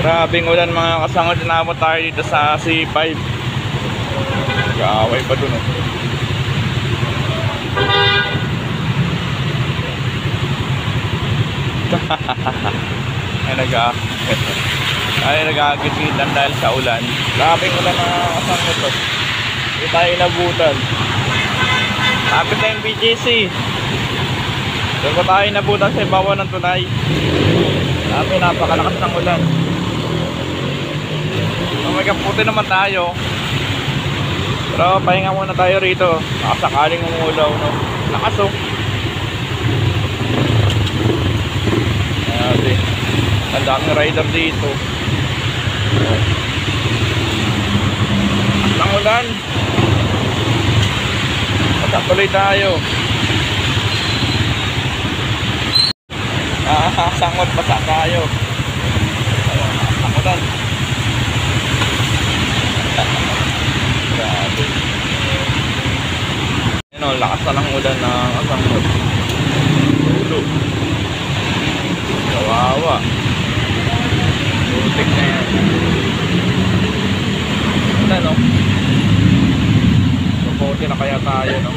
Grabing ulan mga kasangod. Inabot tayo dito sa C5. Nag-aaway pa dun oh. Ay nag-aagit-gitan dahil sa ulan. Grabing ulan mga kasangod to. Hindi tayo nabutan. Lapit na yung BGC. Doon ko tayo nabutan sa ibabaw ng tulay. Sabi napakalakas ng ulan. May kaputi naman tayo. Pero pahinga muna tayo rito. Nakasakaling umulaw no. Lakas oh. Grabe. Ang daming rider dito. Ang ulan. Tuloy tayo. Sangot basa tayo. Sangotan. Grabe. Yan o, lakas na lang ulan na kasangot. Ulo. Kawawa. Lutik na yan. Ito no. Mabuti na kaya tayo no.